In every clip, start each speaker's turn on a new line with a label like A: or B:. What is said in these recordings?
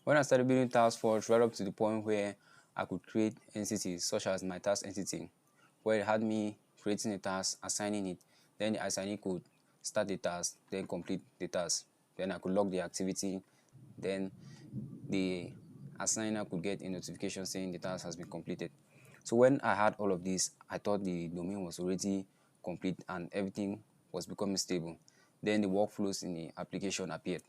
A: When I started building TaskForge, right up to the point where I could create entities such as my task entity, where it had me creating a task, assigning it, then the assignee could start the task, then complete the task. Then I could log the activity, then the assigner could get a notification saying the task has been completed. So when I had all of this, I thought the domain was already complete and everything was becoming stable. Then the workflows in the application appeared.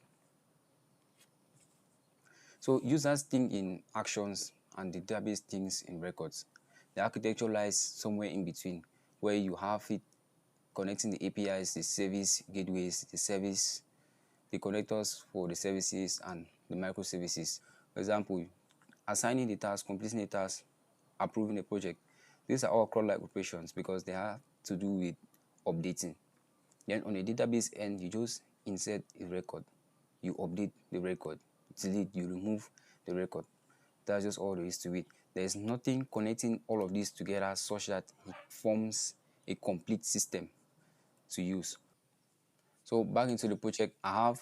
A: So users think in actions and the database thinks in records. The architecture lies somewhere in between, where you have it connecting the APIs, the service gateways, the connectors for the services and the microservices. For example, assigning the task, completing the task, approving the project. These are all CRUD-like operations because they have to do with updating. Then on a database end, you just insert a record, you update the record, delete, you remove the record. That's just all there is to it. There is nothing connecting all of this together such that it forms a complete system to use. So back into the project, I have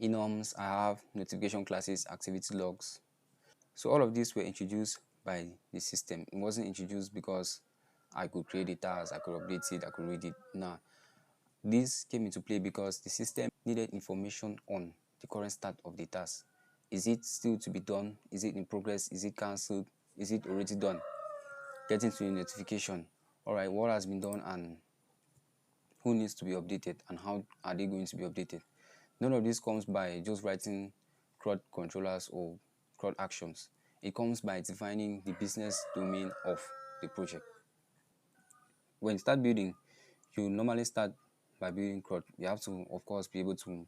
A: enums, I have notification classes, activity logs. So all of these were introduced by the system. It wasn't introduced because I could create a task, I could update it, I could read it. No, this came into play because the system needed information on the current start of the task. Is it still to be done? Is it in progress? Is it cancelled? Is it already done? Getting to a notification. All right, what has been done and who needs to be updated and how are they going to be updated? None of this comes by just writing CRUD controllers or CRUD actions. It comes by defining the business domain of the project. When you start building, you normally start by building CRUD. You have to, of course, be able to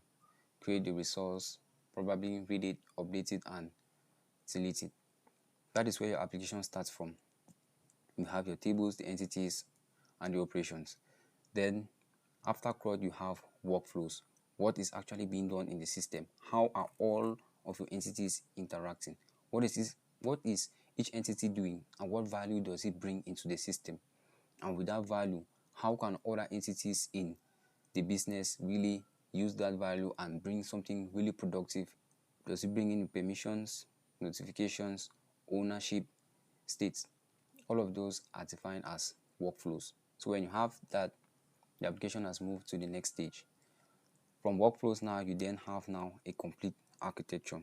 A: create the resource, probably read it, update it, and delete it. That is where your application starts from. You have your tables, the entities, and the operations. Then, after CRUD, you have workflows. What is actually being done in the system? How are all of your entities interacting? What is this? What is each entity doing, and what value does it bring into the system? And with that value, how can other entities in the business really use that value and bring something really productive? Does it bring in permissions, notifications, ownership, states? All of those are defined as workflows. So when you have that, the application has moved to the next stage. From workflows now, you then have now a complete architecture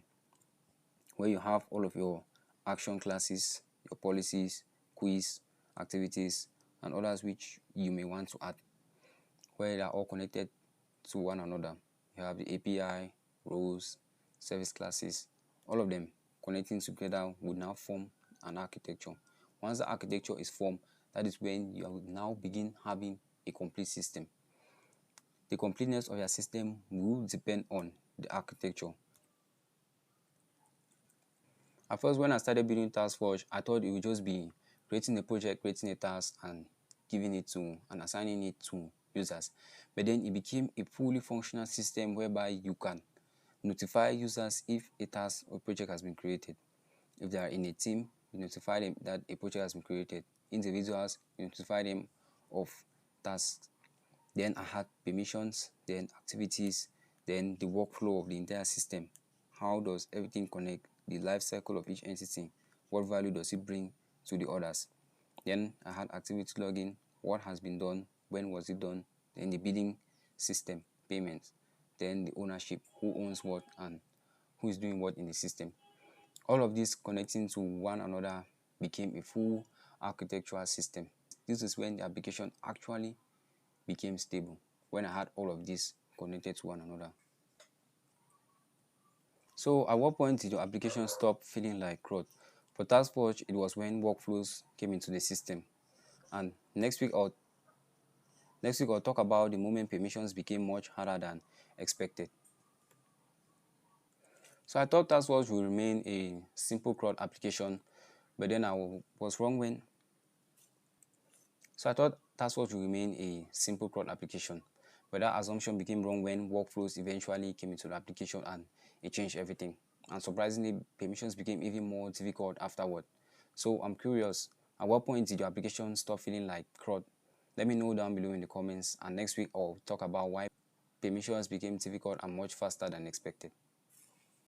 A: where you have all of your action classes, your policies, quiz, activities, and others which you may want to add, where they are all connected to one another. You have the API, roles, service classes, all of them connecting together would now form an architecture. Once the architecture is formed, that is when you will now begin having a complete system. The completeness of your system will depend on the architecture. At first, when I started building TaskForge, I thought it would just be creating a project, creating a task, and giving it to and assigning it to users. But then it became a fully functional system whereby you can notify users if a task or project has been created. If they are in a team, you notify them that a project has been created. Individuals, you notify them of tasks. Then I had permissions, then activities, then the workflow of the entire system. How does everything connect? The life cycle of each entity. What value does it bring to the others? Then I had activity login. What has been done? When was it done? Then the billing system, payments. Then the ownership, who owns what and who is doing what in the system. All of this connecting to one another became a full architectural system. This is when the application actually became stable, when I had all of this connected to one another. So at what point did your application stop feeling like CRUD? For TaskForge, it was when workflows came into the system. And next week I'll talk about the moment permissions became much harder than expected. So I thought TaskForge would remain a simple CRUD application, but then I was wrong when. So I thought TaskForce would remain a simple CRUD application, but that assumption became wrong when workflows eventually came into the application and it changed everything. And surprisingly, permissions became even more difficult afterward. So I'm curious, at what point did your application stop feeling like CRUD? Let me know down below in the comments, and next week I'll talk about why permissions became difficult and much faster than expected.